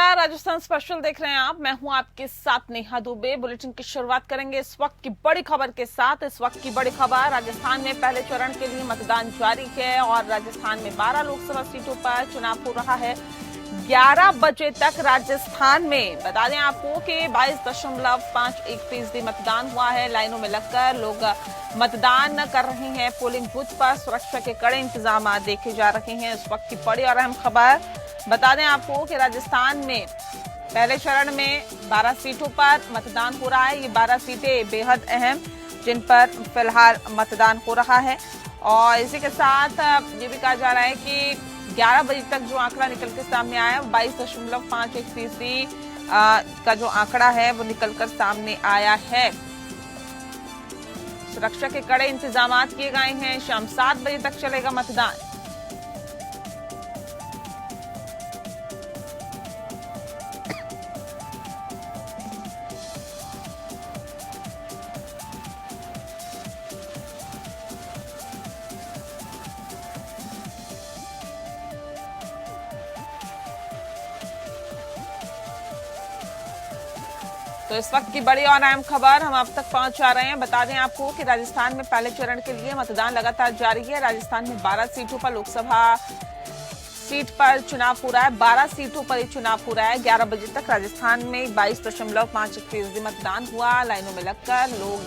नमस्कार, राजस्थान स्पेशल देख रहे हैं आप। मैं हूं आपके साथ नेहा दुबे। बुलेटिन की शुरुआत करेंगे इस वक्त की बड़ी खबर के साथ। इस वक्त की बड़ी खबर, राजस्थान में पहले चरण के लिए मतदान जारी है और राजस्थान में 12 लोकसभा सीटों पर चुनाव हो रहा है। 11 बजे तक राजस्थान में बता दें आपको कि 22.51% मतदान हुआ है। लाइनों में लगकर लोग मतदान कर रहे हैं। पोलिंग बूथ पर सुरक्षा के कड़े इंतजाम देखे जा रहे हैं। इस वक्त की बड़ी और अहम खबर बता दें आपको कि राजस्थान में पहले चरण में 12 सीटों पर मतदान हो रहा है। ये 12 सीटें बेहद अहम, जिन पर फिलहाल मतदान हो रहा है। और इसी के साथ ये भी कहा जा रहा है कि 11 बजे तक जो आंकड़ा निकल के सामने आया, 22.51% का जो आंकड़ा है वो निकलकर सामने आया है। सुरक्षा के कड़े इंतजाम किए गए हैं। शाम 7 बजे तक चलेगा मतदान। तो इस वक्त की बड़ी और अहम खबर हम आप तक पहुंचा रहे हैं। बता दें आपको कि राजस्थान में पहले चरण के लिए मतदान लगातार जारी है। राजस्थान में 12 सीटों पर लोकसभा सीट पर चुनाव हो रहा है। 12 सीटों पर ही चुनाव हो रहा है। 11 बजे तक राजस्थान में 22.51% मतदान हुआ। लाइनों में लगकर लोग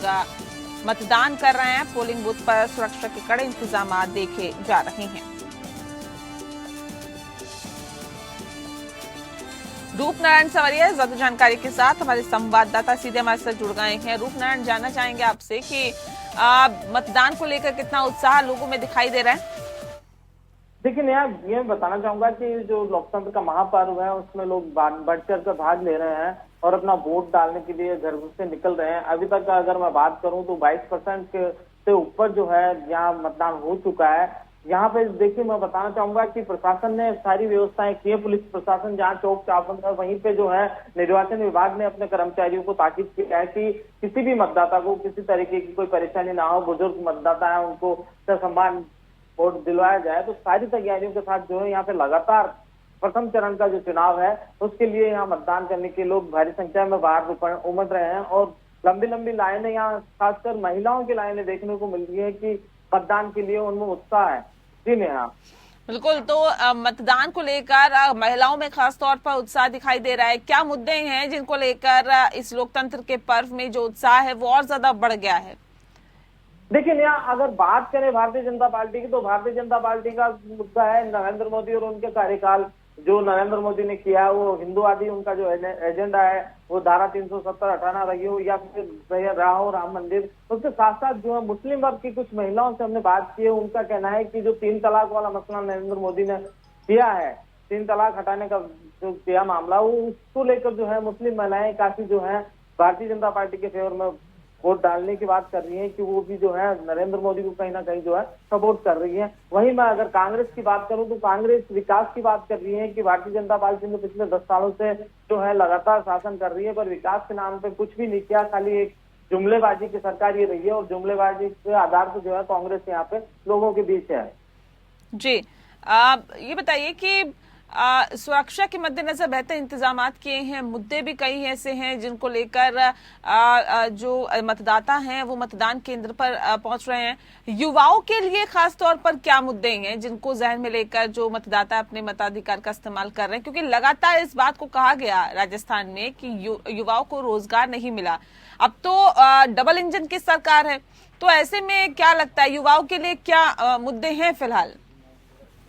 मतदान कर रहे हैं। पोलिंग बूथ पर सुरक्षा के कड़े इंतजाम देखे जा रहे हैं। रूपनारायण सवरिया ज्यादा जानकारी के साथ हमारे संवाददाता सीधे हमारे साथ जुड़ गए हैं। रूपनारायण, जानना चाहेंगे आपसे कि मतदान को लेकर कितना उत्साह लोगों में दिखाई दे रहा है? देखिए यहाँ ये बताना चाहूंगा कि जो लोकतंत्र का महापर्व है उसमें लोग बढ़ चढ़ कर भाग ले रहे हैं और अपना वोट डालने के लिए घर से निकल रहे हैं। अभी तक अगर मैं बात करूं तो 22% से ऊपर जो है यहाँ मतदान हो चुका है। यहाँ पे देखिए मैं बताना चाहूंगा कि प्रशासन ने सारी व्यवस्थाएं की है। पुलिस प्रशासन जहाँ चौक चाबंद है वहीं पे जो है निर्वाचन विभाग ने अपने कर्मचारियों को ताकीद किया है कि किसी भी मतदाता को किसी तरीके की कोई परेशानी ना हो। बुजुर्ग मतदाता है उनको ससम्मान वोट दिलवाया जाए। तो सारी तैयारियों के साथ जो है यहाँ पे लगातार प्रथम चरण का जो चुनाव है उसके लिए यहाँ मतदान करने के लोग भारी संख्या में बाहर उमड़ रहे हैं और लंबी लंबी लाइनें यहाँ खासकर महिलाओं की लाइनें देखने को मिल रही है कि मतदान के लिए उनमें उत्साह है। जी नेहा, बिल्कुल। तो मतदान को लेकर महिलाओं में खास तौर पर उत्साह दिखाई दे रहा है। क्या मुद्दे हैं जिनको लेकर इस लोकतंत्र के पर्व में जो उत्साह है वो और ज्यादा बढ़ गया है? देखिए नेहा, अगर बात करें भारतीय जनता पार्टी की तो भारतीय जनता पार्टी का मुद्दा है नरेंद्र मोदी और उनके कार्यकाल। जो नरेंद्र मोदी ने किया वो हिंदुवादी उनका जो एजेंडा है वो धारा 370 हटाना रही हो या फिर रहा हो राम मंदिर। उसके साथ साथ जो है मुस्लिम वर्ग की कुछ महिलाओं से हमने बात की है। उनका कहना है कि जो 3 तलाक वाला मसला नरेंद्र मोदी ने किया है, 3 तलाक हटाने का जो किया मामला, वो उसको लेकर जो है मुस्लिम महिलाएं काफी जो है भारतीय जनता पार्टी के फेवर में वोट डालने की बात कर रही है कि वो भी जो है नरेंद्र मोदी को कहीं ना कहीं जो है सपोर्ट कर रही है। वहीं मैं अगर कांग्रेस की बात करूं तो कांग्रेस विकास की बात कर रही है कि भारतीय जनता पार्टी ने पिछले 10 सालों से जो है लगातार शासन कर रही है पर विकास के नाम पे कुछ भी नहीं किया। खाली एक जुमलेबाजी की सरकार ये रही है और जुमलेबाजी के आधार पर जो है कांग्रेस यहाँ पे लोगों के बीच है। जी, ये बताइए कि सुरक्षा के मद्देनजर बेहतर इंतजाम किए हैं। मुद्दे भी कई ऐसे हैं जिनको लेकर जो मतदाता हैं वो मतदान केंद्र पर पहुंच रहे हैं। युवाओं के लिए खास तौर पर क्या मुद्दे हैं जिनको जहन में लेकर जो मतदाता अपने मताधिकार का इस्तेमाल कर रहे हैं? क्योंकि लगातार इस बात को कहा गया राजस्थान में कि युवाओं को रोजगार नहीं मिला। अब तो डबल इंजन की सरकार है, तो ऐसे में क्या लगता है युवाओं के लिए क्या मुद्दे हैं फिलहाल?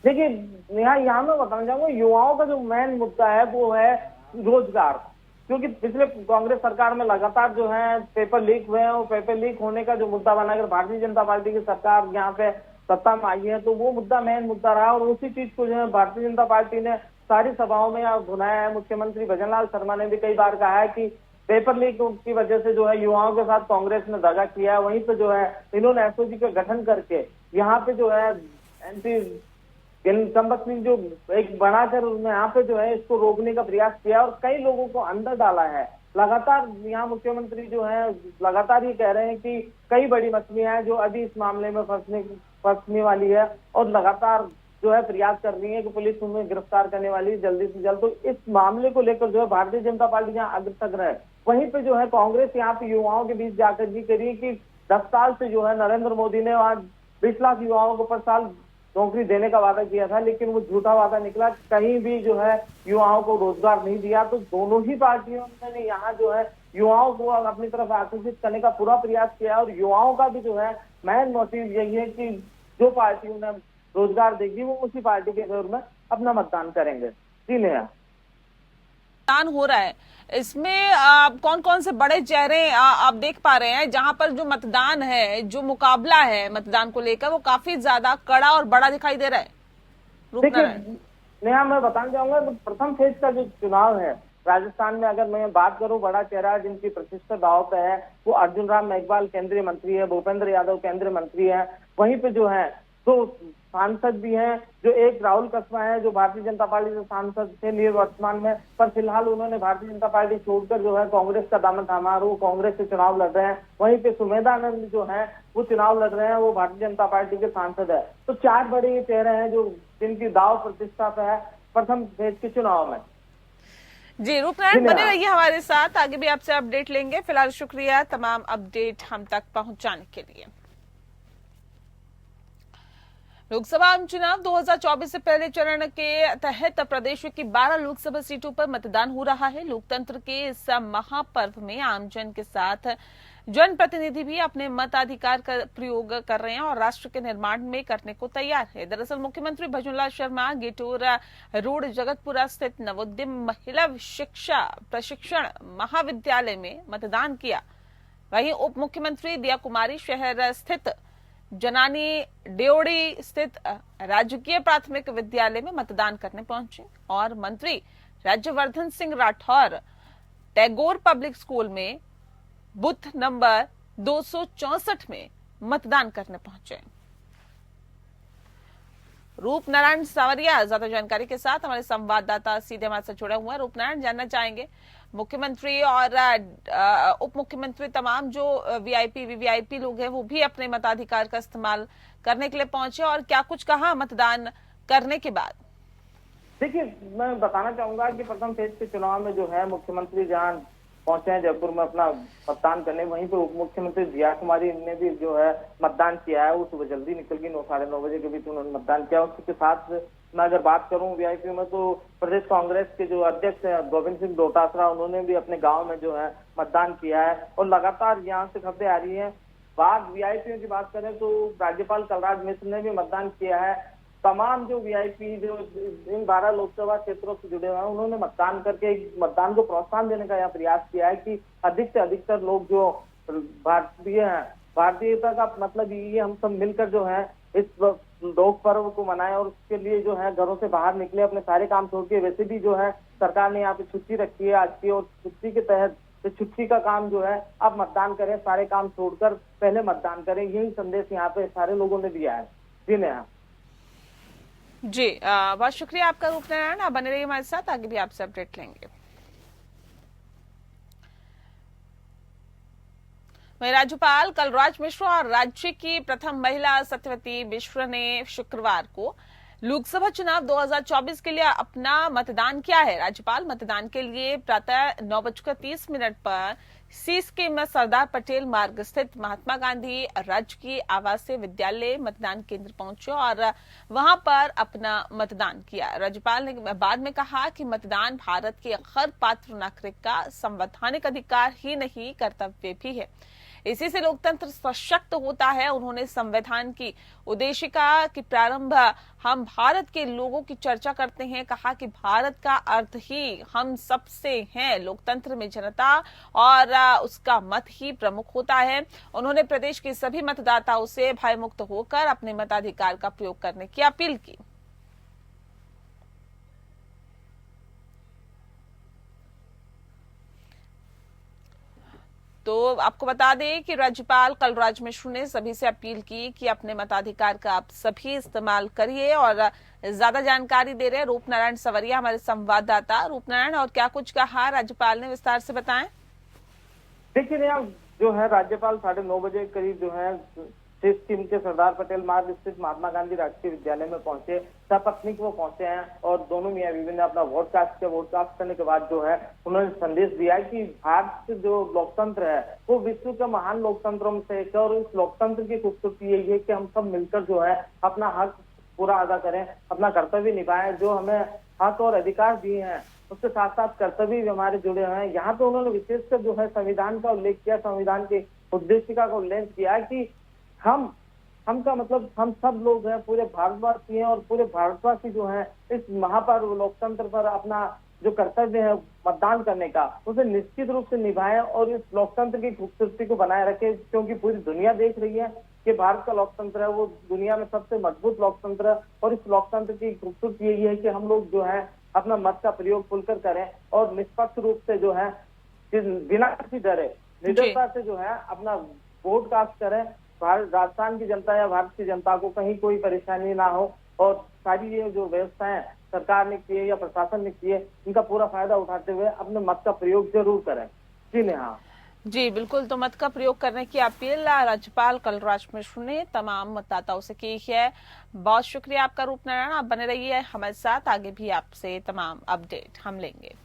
देखिए नेहा, यहाँ मैं बताना चाहूंगा युवाओं का जो मेन मुद्दा है वो है रोजगार। क्योंकि पिछले कांग्रेस सरकार में लगातार जो है पेपर लीक हुए हैं और पेपर लीक होने का जो मुद्दा बना, अगर भारतीय जनता पार्टी की सरकार यहाँ पे सत्ता में आई है तो वो मुद्दा मेन मुद्दा रहा और उसी चीज को जो है भारतीय जनता पार्टी ने सारी सभाओं में यहाँ भुनाया है। मुख्यमंत्री भजनलाल शर्मा ने भी कई बार कहा है कि पेपर लीक की वजह से जो है युवाओं के साथ कांग्रेस ने दगा किया है। वहीं पे जो है इन्होंने एसओजी का गठन करके यहाँ पे जो है एंटी संपत सिंह जो एक बनाकर यहाँ पे जो है इसको रोकने का प्रयास किया और कई लोगों को अंदर डाला है। लगातार यहाँ मुख्यमंत्री जो है लगातार ये कह रहे हैं कि कई बड़ी मछलियां हैं जो अभी इस मामले में फंसने वाली है और लगातार जो है प्रयास कर रही है कि पुलिस उन्हें गिरफ्तार करने वाली है जल्दी से जल्द। तो इस मामले को लेकर जो है भारतीय जनता पार्टी यहाँ अग्रसर है। वहीं पे जो है कांग्रेस यहाँ पे युवाओं के बीच जाकर भी करी कि 10 साल से जो है नरेंद्र मोदी ने वहां 20 लाख युवाओं को पर साल नौकरी देने का वादा किया था, लेकिन वो झूठा वादा निकला। कहीं भी जो है युवाओं को रोजगार नहीं दिया। तो दोनों ही पार्टियों ने यहाँ जो है युवाओं को अपनी तरफ आकर्षित करने का पूरा प्रयास किया। और युवाओं का भी जो है मेन मोटिव यही है कि जो पार्टी उन्हें रोजगार देगी वो उसी पार्टी के विरोध में अपना मतदान करेंगे। जी नेहा, मतदान हो रहा है, इसमें कौन कौन से बड़े चेहरे आप देख पा रहे हैं जहां पर जो मतदान है, जो मुकाबला है मतदान को लेकर, वो काफी ज्यादा कड़ा और बड़ा दिखाई दे रहा है? देखिए नेहा, मैं बताना चाहूंगा तो प्रथम फेज का जो चुनाव है राजस्थान में, अगर मैं बात करूं, बड़ा चेहरा जिनकी प्रतिष्ठा दांव पे है वो अर्जुन राम मेघवाल केंद्रीय मंत्री है, भूपेंद्र यादव केंद्रीय मंत्री है। वहीं पे जो है तो सांसद भी हैं, जो एक राहुल कस्बा है जो भारतीय जनता पार्टी से सांसद थे निवर्तमान में, पर फिलहाल उन्होंने भारतीय जनता पार्टी छोड़कर जो है कांग्रेस का दामन थामा और वो कांग्रेस से चुनाव लड़ रहे हैं। वहीं पे सुमेधानंद जो है वो चुनाव लड़ रहे हैं, वो भारतीय जनता पार्टी के सांसद है। तो 4 बड़े चेहरे हैं जो जिनकी दाव प्रतिष्ठा पे है प्रथम फेज के चुनाव में। जी रूपनारायण, बने रहिए हमारे साथ, आगे भी आपसे अपडेट लेंगे। फिलहाल शुक्रिया तमाम अपडेट हम तक पहुंचाने के लिए। लोकसभा चुनाव 2024 से पहले चरण के तहत प्रदेश की 12 लोकसभा सीटों पर मतदान हो रहा है। लोकतंत्र के इस महापर्व में आमजन के साथ जनप्रतिनिधि भी अपने मताधिकार का प्रयोग कर रहे हैं और राष्ट्र के निर्माण में करने को तैयार है। दरअसल मुख्यमंत्री भजनलाल शर्मा गेटोर रोड जगतपुरा स्थित नवोद्यम महिला शिक्षा प्रशिक्षण महाविद्यालय में मतदान किया। वहीं उप मुख्यमंत्री दिया कुमारी शहर स्थित जनानी डेओड़ी स्थित राजकीय प्राथमिक विद्यालय में मतदान करने पहुंचे और मंत्री राज्यवर्धन सिंह राठौर टैगोर पब्लिक स्कूल में बूथ नंबर 264 में मतदान करने पहुंचे। रूपनारायण सावरिया ज्यादा जानकारी के साथ हमारे संवाददाता सीधे हमारे साथ जुड़े हुए हैं। रूपनारायण, जानना चाहेंगे मुख्यमंत्री और उप मुख्यमंत्री तमाम जो वीआईपी वीवीआईपी लोग हैं वो भी अपने मताधिकार का इस्तेमाल करने के लिए पहुंचे और क्या कुछ कहा मतदान करने के बाद? देखिए, मैं बताना चाहूंगा कि प्रथम फेज के चुनाव में जो है मुख्यमंत्री जहां पहुंचे हैं जयपुर में अपना मतदान करने, वहीं पे उप मुख्यमंत्री दिया कुमारी ने भी जो है मतदान किया है। वो सुबह जल्दी निकल गई, 9 साढ़े 9 बजे के बीच उन्होंने मतदान किया। उसके साथ मैं अगर बात करूं वीआईपी में तो प्रदेश कांग्रेस के जो अध्यक्ष है गोविंद सिंह डोटासरा, उन्होंने भी अपने गांव में जो है मतदान किया है और लगातार यहाँ से खबरें आ रही है। बात वीआईपी की बात करें तो राज्यपाल कलराज मिश्र ने भी मतदान किया है। तमाम जो वीआईपी जो इन 12 लोकसभा क्षेत्रों से जुड़े हुए हैं उन्होंने मतदान करके मतदान को प्रोत्साहन देने का यह प्रयास किया है कि अधिक से अधिकतर लोग जो भारतीय हैं, भारतीयता का मतलब ये हम सब मिलकर जो है इस लोक पर्व को मनाएं और उसके लिए जो है घरों से बाहर निकले, अपने सारे काम छोड़ के। वैसे भी जो है सरकार ने यहाँ पे छुट्टी रखी है आज की, और छुट्टी के तहत छुट्टी का काम जो है अब मतदान करें, सारे काम छोड़कर पहले मतदान करें, यही संदेश यहाँ पे सारे लोगों ने दिया है। जी नेहा। जी बहुत शुक्रिया आपका रूपनारायण, आप बने रहिए हमारे साथ, आगे भी आपसे अपडेट लेंगे। वहीं राज्यपाल कलराज मिश्र और राज्य की प्रथम महिला सत्यवती मिश्र ने शुक्रवार को लोकसभा चुनाव 2024 के लिए अपना मतदान किया है। राज्यपाल मतदान के लिए प्रातः 9:30 पर सीएसके में सरदार पटेल मार्ग स्थित महात्मा गांधी राजकीय आवासीय विद्यालय मतदान केंद्र पहुंचे और वहां पर अपना मतदान किया। राज्यपाल ने बाद में कहा कि मतदान भारत के हर पात्र नागरिक का संवैधानिक अधिकार ही नहीं कर्तव्य भी है, इसी से लोकतंत्र सशक्त होता है। उन्होंने संविधान की उद्देशिका की प्रारंभ हम भारत के लोगों की चर्चा करते हैं, कहा कि भारत का अर्थ ही हम सबसे है, लोकतंत्र में जनता और उसका मत ही प्रमुख होता है। उन्होंने प्रदेश के सभी मतदाताओं से भयमुक्त होकर अपने मताधिकार का प्रयोग करने की अपील की। तो आपको बता दें कि राज्यपाल कलराज मिश्र ने सभी से अपील की कि अपने मताधिकार का आप सभी इस्तेमाल करिए। और ज्यादा जानकारी दे रहे हैं रूपनारायण सावरिया हमारे संवाददाता। रूपनारायण, और क्या कुछ कहा राज्यपाल ने, विस्तार से बताएं। देखिए जो है राज्यपाल 9:30 बजे करीब जो है सिक्किम के सरदार पटेल मार्ग स्थित महात्मा गांधी राष्ट्रीय विद्यालय में पहुंचे, सपत्नीक वो पहुंचे हैं और दोनों मियां बीवी ने अपना वोट कास्ट करने के बाद जो है उन्होंने संदेश दिया है कि भारत जो लोकतंत्र है वो विश्व के महान लोकतंत्रों में से एक है और इस लोकतंत्र की खूबसूरती यही है कि हम सब मिलकर जो है अपना हक पूरा अदा करें, अपना कर्तव्य निभाएं, जो हमें हक और अधिकार दिए हैं उसके साथ साथ कर्तव्य भी हमारे जुड़े हुए हैं। यहाँ पे उन्होंने विशेषकर जो है संविधान का उल्लेख किया, संविधान की उद्देशिका का उल्लेख किया कि हम का मतलब हम सब लोग हैं, पूरे भारतवासी हैं और पूरे भारतवासी जो हैं इस महापर्व लोकतंत्र पर अपना जो कर्तव्य है मतदान करने का उसे निश्चित रूप से निभाएं और इस लोकतंत्र की खूबसूरती को बनाए रखें, क्योंकि पूरी दुनिया देख रही है कि भारत का लोकतंत्र है वो दुनिया में सबसे मजबूत लोकतंत्र है और इस लोकतंत्र की खूबसूरती यही है कि हम लोग जो है अपना मत का प्रयोग खुलकर करें और निष्पक्ष रूप से जो है बिना किसी डरे निडरता से जो है अपना वोट कास्ट करें। भारत राजस्थान की जनता या भारत की जनता को कहीं कोई परेशानी ना हो और सारी ये जो व्यवस्थाएं सरकार ने की है या प्रशासन ने की है इनका पूरा फायदा उठाते हुए अपने मत का प्रयोग जरूर करें। जी नेहा। जी बिल्कुल, तो मत का प्रयोग करने की अपील राज्यपाल कलराज मिश्र ने तमाम मतदाताओं से की है। बहुत शुक्रिया आपका रूपनारायण, आप बने रहिए हमारे साथ, आगे भी आपसे तमाम अपडेट हम लेंगे।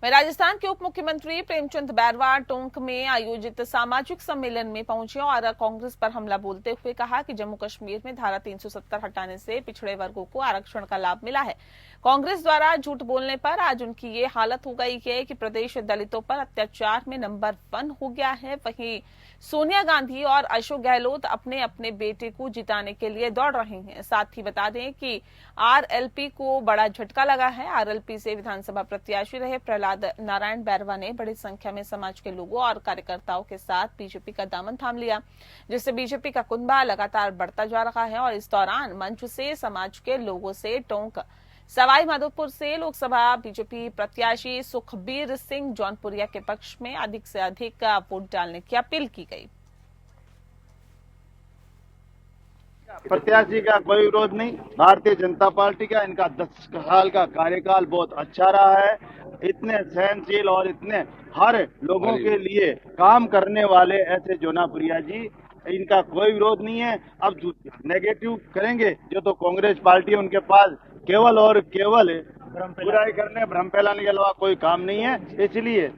राजस्थान के उप मुख्यमंत्री प्रेमचंद बैरवा टोंक में आयोजित सामाजिक सम्मेलन में पहुंचे और कांग्रेस पर हमला बोलते हुए कहा कि जम्मू कश्मीर में धारा 370 हटाने से पिछड़े वर्गों को आरक्षण का लाभ मिला है। कांग्रेस द्वारा झूठ बोलने पर आज उनकी ये हालत हो गई है कि प्रदेश दलितों पर अत्याचार में नंबर 1 हो गया है। वहीं सोनिया गांधी और अशोक गहलोत अपने अपने बेटे को जिताने के लिए दौड़ रहे हैं। साथ ही बता दें कि आरएलपी को बड़ा झटका लगा है। आरएलपी से विधानसभा प्रत्याशी रहे प्रहलाद नारायण बैरवा ने बड़ी संख्या में समाज के लोगों और कार्यकर्ताओं के साथ बीजेपी का दामन थाम लिया, जिससे बीजेपी का कुनबा लगातार बढ़ता जा रहा है। और इस दौरान मंच से समाज के लोगों से टोंक सवाई माधोपुर से लोकसभा बीजेपी प्रत्याशी सुखबीर सिंह जौनपुरिया के पक्ष में अधिक से अधिक वोट डालने की अपील की गई। प्रत्याशी का कोई विरोध नहीं, भारतीय जनता पार्टी का इनका 10 साल का कार्यकाल बहुत अच्छा रहा है। इतने सहनशील और इतने हर लोगों के लिए काम करने वाले ऐसे जौनपुरिया जी, इनका कोई विरोध नहीं है। अब नेगेटिव करेंगे जो तो कांग्रेस पार्टी है, उनके पास केवल और केवल बुराई करने भ्रम फैलाने के अलावा कोई काम नहीं है। इसलिए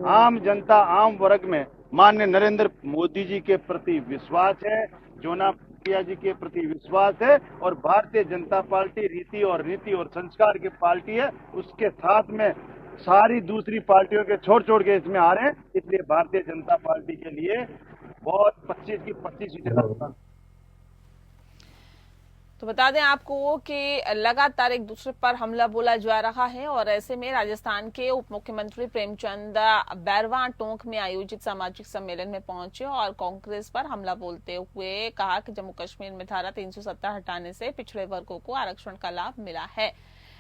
आम जनता आम वर्ग में माननीय नरेंद्र मोदी जी के प्रति विश्वास है, जौनपुरिया जी के प्रति विश्वास है और भारतीय जनता पार्टी रीति और संस्कार की पार्टी है। उसके साथ में सारी दूसरी पार्टियों के छोड़ के इसमें आ रहे हैं। इसलिए भारतीय जनता पार्टी के लिए बहुत 25 की 25 सीटें। तो बता दें आपको कि लगातार एक दूसरे पर हमला बोला जा रहा है और ऐसे में राजस्थान के उप मुख्यमंत्री प्रेमचंद बैरवा टोंक में आयोजित सामाजिक सम्मेलन में पहुंचे और कांग्रेस पर हमला बोलते हुए कहा कि जम्मू कश्मीर में धारा 370 हटाने से पिछड़े वर्गों को आरक्षण का लाभ मिला है।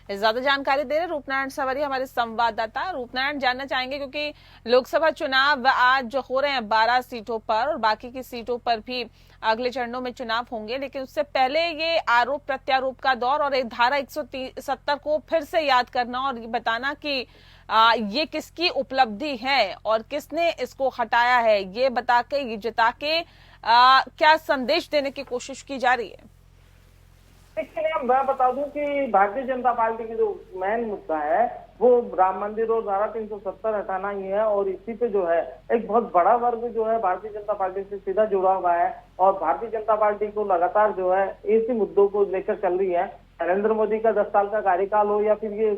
ज्यादा जानकारी दे रहे रूपनारायण सवरिया हमारे संवाददाता। रूपनारायण, जानना चाहेंगे क्योंकि लोकसभा चुनाव आज हो रहे हैं 12 सीटों पर और बाकी की सीटों पर भी अगले चरणों में चुनाव होंगे, लेकिन उससे पहले ये आरोप प्रत्यारोप का दौर और एक धारा 170 को फिर से याद करना और ये बताना कि ये किसकी उपलब्धि है और किसने इसको हटाया है, ये बता के ये जता के क्या संदेश देने की कोशिश की जा रही है? देखिए, मैं बता दूं कि भारतीय जनता पार्टी की जो मेन मुद्दा है वो राम मंदिर और धारा 370 हटाना ही है और इसी पे जो है एक बहुत बड़ा वर्ग जो है भारतीय जनता पार्टी से सीधा जुड़ा हुआ है और भारतीय जनता पार्टी को लगातार जो है इसी मुद्दों को लेकर चल रही है। नरेंद्र मोदी का 10 साल का कार्यकाल हो या फिर ये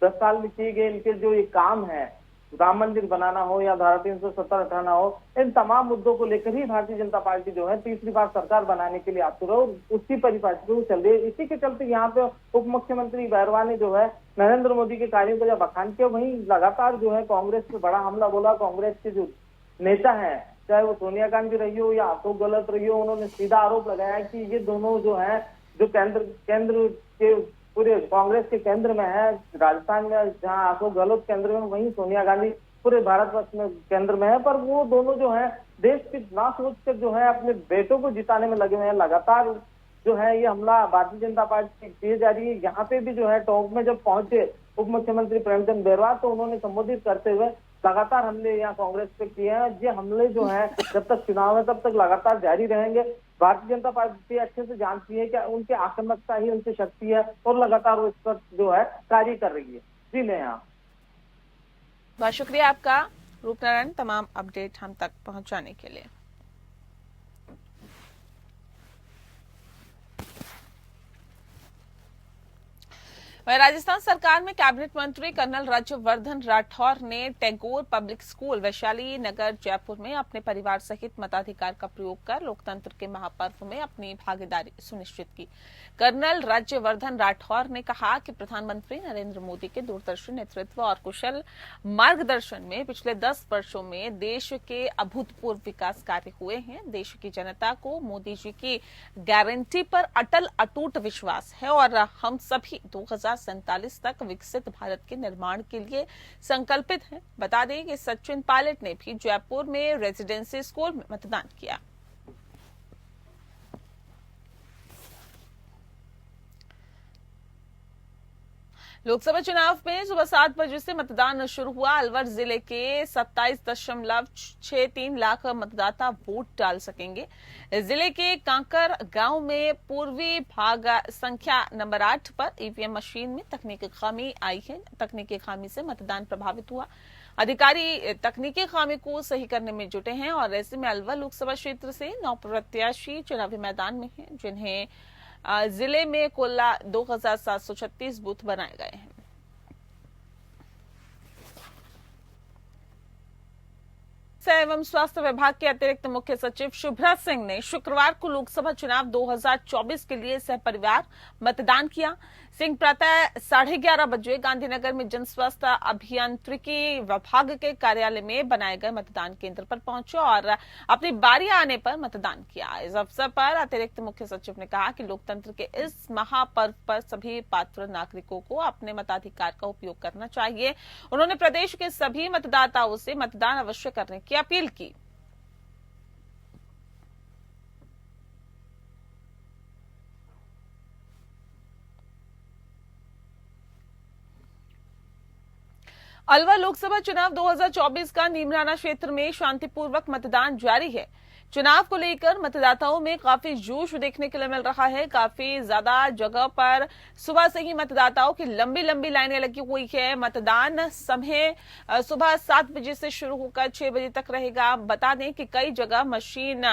10 साल में किए गए इनके जो ये काम है, राम मंदिर बनाना हो या धारा 370 हटाना हो, इन तमाम मुद्दों को लेकर ही भारतीय जनता पार्टी जो है तीसरी बार सरकार बनाने के लिए आतुर है और उसी परिपाटी को चल रही है। इसी के चलते यहाँ पे उप मुख्यमंत्री बैरवा ने जो है नरेंद्र मोदी के कार्यों को जब बखान किया, वहीं लगातार जो है कांग्रेस पे बड़ा हमला बोला। कांग्रेस के जो नेता है, चाहे वो सोनिया गांधी रही हो या अशोक गहलोत रही हो, उन्होंने सीधा आरोप लगाया कि ये दोनों जो है जो केंद्र के पूरे कांग्रेस के केंद्र में है, राजस्थान में जहां अशोक गहलोत केंद्र में, वहीं सोनिया गांधी पूरे भारतवर्ष में केंद्र में है, पर वो दोनों जो है देश की ना सोच कर जो है अपने बेटों को जिताने में लगे हुए हैं। लगातार जो है ये हमला भारतीय जनता पार्टी की जा रही है। यहाँ पे भी जो है टोंक में जब पहुंचे उप मुख्यमंत्री प्रेमचंद बैरवा तो उन्होंने संबोधित करते हुए लगातार हमले यहाँ कांग्रेस पे किए हैं। ये हमले जो है जब तक चुनाव है तब तक लगातार जारी रहेंगे। भारतीय जनता पार्टी अच्छे से जानती है कि उनकी आक्रामकता ही उनकी शक्ति है और लगातार वो इस पर जो है कार्य कर रही है। जी नेहा। बहुत शुक्रिया आपका रूपनारायण, तमाम अपडेट हम तक पहुंचाने के लिए। वहीं राजस्थान सरकार में कैबिनेट मंत्री कर्नल राज्यवर्धन राठौर ने टैगोर पब्लिक स्कूल वैशाली नगर जयपुर में अपने परिवार सहित मताधिकार का प्रयोग कर लोकतंत्र के महापर्व में अपनी भागीदारी सुनिश्चित की। कर्नल राज्यवर्धन राठौर ने कहा कि प्रधानमंत्री नरेंद्र मोदी के दूरदर्शी नेतृत्व और कुशल मार्गदर्शन में पिछले 10 वर्षों में देश के अभूतपूर्व विकास कार्य हुए हैं। देश की जनता को मोदी जी की गारंटी पर अटल अटूट विश्वास है और हम सभी 2047 तक विकसित भारत के निर्माण के लिए संकल्पित हैं। बता दें कि सचिन पायलट ने भी जयपुर में रेजिडेंसी स्कूल में मतदान किया। लोकसभा चुनाव में सुबह 7 बजे से मतदान शुरू हुआ। अलवर जिले के 27.63 लाख मतदाता वोट डाल सकेंगे। जिले के कांकर गांव में पूर्वी भाग संख्या नंबर 8 पर ईवीएम मशीन में तकनीकी खामी आई है। तकनीकी खामी से मतदान प्रभावित हुआ। अधिकारी तकनीकी खामी को सही करने में जुटे हैं और ऐसे में अलवर लोकसभा क्षेत्र से 9 प्रत्याशी चुनावी मैदान में हैं, जिन्हें जिले में कुल 2736 बूथ बनाए गए हैं। एवं स्वास्थ्य विभाग के अतिरिक्त मुख्य सचिव शुभ्रा सिंह ने शुक्रवार को लोकसभा चुनाव 2024 के लिए सहपरिवार मतदान किया। सिंह प्रातः 11:30 बजे गांधीनगर में जन स्वास्थ्य अभियांत्रिकी विभाग के कार्यालय में बनाए गए मतदान केंद्र पर पहुंचे और अपनी बारी आने पर मतदान किया। इस अवसर पर अतिरिक्त मुख्य सचिव ने कहा कि लोकतंत्र के इस महापर्व पर सभी पात्र नागरिकों को अपने मताधिकार का उपयोग करना चाहिए। उन्होंने प्रदेश के सभी मतदाताओं से मतदान अवश्य करने की अपील की। अलवर लोकसभा चुनाव 2024 का नीमराना क्षेत्र में शांतिपूर्वक मतदान जारी है। चुनाव को लेकर मतदाताओं में काफी जोश देखने के लिए मिल रहा है। काफी ज्यादा जगह पर सुबह से ही मतदाताओं की लंबी लंबी लाइनें लगी हुई है। मतदान समय सुबह 7 बजे से शुरू होकर 6 बजे तक रहेगा। बता दें कि कई जगह मशीन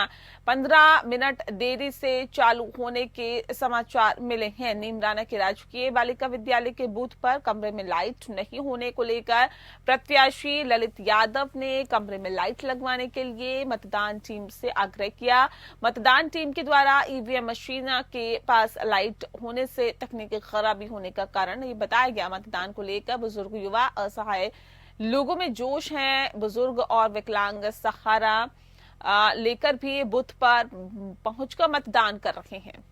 15 मिनट देरी से चालू होने के समाचार मिले हैं। नीमराना के राजकीय बालिका विद्यालय के बूथ पर कमरे में लाइट नहीं होने को लेकर प्रत्याशी ललित यादव ने कमरे में लाइट लगवाने के लिए मतदान टीम से आग्रह किया। मतदान टीम के द्वारा ईवीएम मशीन के पास लाइट होने से तकनीकी खराबी होने का कारण ये बताया गया। मतदान को लेकर बुजुर्ग, युवा, असहाय लोगों में जोश है। बुजुर्ग और विकलांग सहारा लेकर भी बूथ पर पहुंचकर मतदान कर रहे हैं।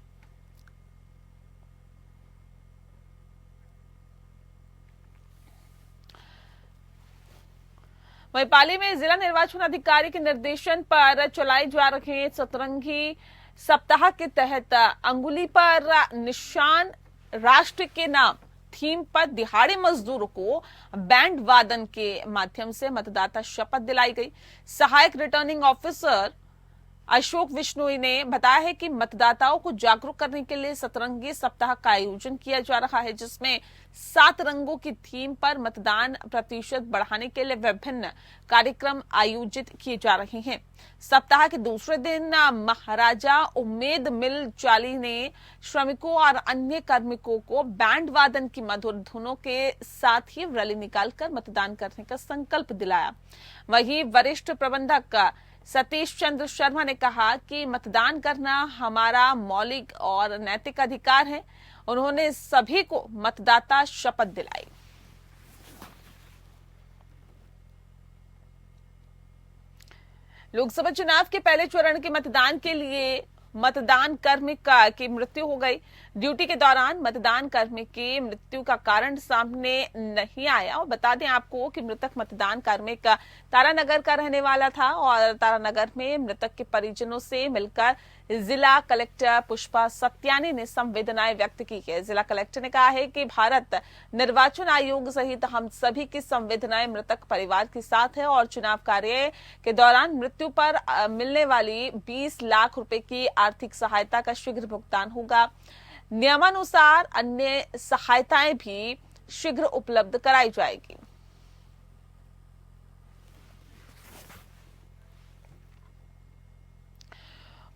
वहीं पाली में जिला निर्वाचन अधिकारी के निर्देशन पर चलाए जा रहे सतरंगी सप्ताह के तहत अंगुली पर निशान राष्ट्र के नाम थीम पर दिहाड़ी मजदूरों को बैंड वादन के माध्यम से मतदाता शपथ दिलाई गई। सहायक रिटर्निंग ऑफिसर अशोक विश्नोई ने बताया है कि मतदाताओं को जागरूक करने के लिए सतरंगी सप्ताह का आयोजन किया जा रहा है, जिसमें 7 रंगों की थीम पर मतदान प्रतिशत बढ़ाने के लिए विभिन्न कार्यक्रम आयोजित किए जा रहे हैं। सप्ताह के दूसरे दिन महाराजा उम्मेद मिल चाली ने श्रमिकों और अन्य कार्मिकों को बैंड वादन की मधुर धुनों के साथ ही रैली निकालकर मतदान करने का संकल्प दिलाया। वहीं वरिष्ठ प्रबंधक सतीश चंद्र शर्मा ने कहा कि मतदान करना हमारा मौलिक और नैतिक अधिकार है। उन्होंने सभी को मतदाता शपथ दिलाई। लोकसभा चुनाव के पहले चरण के मतदान के लिए मतदान कार्मिक की मृत्यु हो गई। ड्यूटी के दौरान मतदान कर्मी की मृत्यु का कारण सामने नहीं आया। और बता दें आपको कि मृतक मतदान कार्मिक तारानगर का रहने वाला था और तारानगर में मृतक के परिजनों से मिलकर जिला कलेक्टर पुष्पा सत्यानी ने संवेदनाएं व्यक्त की है। जिला कलेक्टर ने कहा है कि भारत निर्वाचन आयोग सहित हम सभी की संवेदनाएं मृतक परिवार के साथ है और चुनाव कार्य के दौरान मृत्यु पर मिलने वाली 20 लाख रुपए की आर्थिक सहायता का शीघ्र भुगतान होगा। नियमानुसार अन्य सहायताएं भी शीघ्र उपलब्ध कराई जाएगी।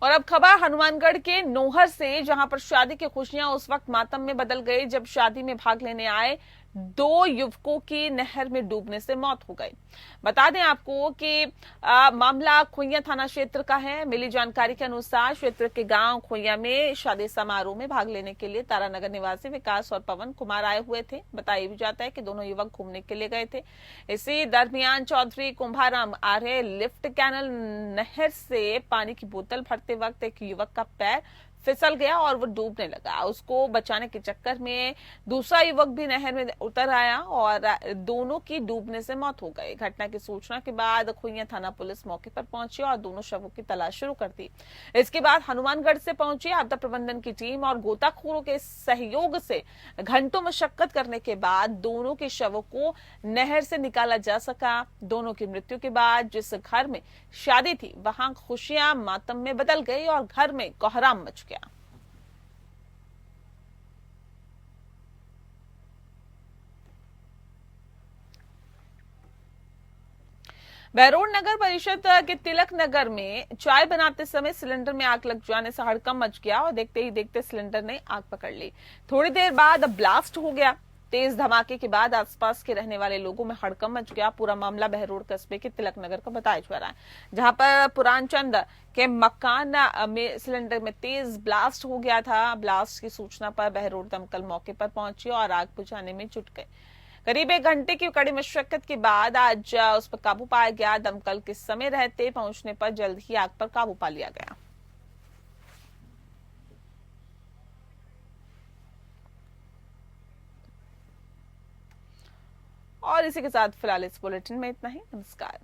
और अब खबर हनुमानगढ़ के नोहर से, जहां पर शादी की खुशियां उस वक्त मातम में बदल गई जब शादी में भाग लेने आए 2 युवकों की नहर में डूबने से मौत हो गई। बता दें आपको कि मामला खोइया थाना क्षेत्र का है। मिली जानकारी के अनुसार क्षेत्र के गांव खोइया में शादी समारोह में भाग लेने के लिए तारानगर निवासी विकास और पवन कुमार आए हुए थे। बताया भी जाता है कि दोनों युवक घूमने के लिए गए थे। इसी दरमियान चौधरी कुंभाराम आर्य लिफ्ट कैनल नहर से पानी की बोतल भरते वक्त एक युवक का पैर फिसल गया और वो डूबने लगा। उसको बचाने के चक्कर में दूसरा युवक भी नहर में उतर आया और दोनों की डूबने से मौत हो गई। घटना की सूचना के बाद खोइया थाना पुलिस मौके पर पहुंची और दोनों शवों की तलाश शुरू कर दी। इसके बाद हनुमानगढ़ से पहुंची आपदा प्रबंधन की टीम और गोताखोरों के सहयोग से घंटों मशक्कत करने के बाद दोनों के शवों को नहर से निकाला जा सका। दोनों की मृत्यु के बाद जिस घर में शादी थी वहां खुशियां मातम में बदल गई और घर में कोहराम मच गया। बहरोड नगर परिषद के तिलक नगर में चाय बनाते समय सिलेंडर में आग लग जाने से हड़कंप मच गया और देखते ही देखते सिलेंडर ने आग पकड़ ली। थोड़ी देर बाद ब्लास्ट हो गया। तेज धमाके के बाद आसपास के रहने वाले लोगों में हड़कंप मच गया। पूरा मामला बहरोड कस्बे के तिलक नगर का बताया जा रहा है, जहां पर पुरानचंद के मकान में सिलेंडर में तेज ब्लास्ट हो गया था। ब्लास्ट की सूचना पर बहरोड दमकल मौके पर पहुंची और आग बुझाने में जुट गए। करीब 1 घंटे की कड़ी मशक्कत के बाद आज उस पर काबू पाया गया। दमकल के समय रहते पहुंचने पर जल्द ही आग पर काबू पा लिया गया। और इसी के साथ फिलहाल इस बुलेटिन में इतना ही। नमस्कार।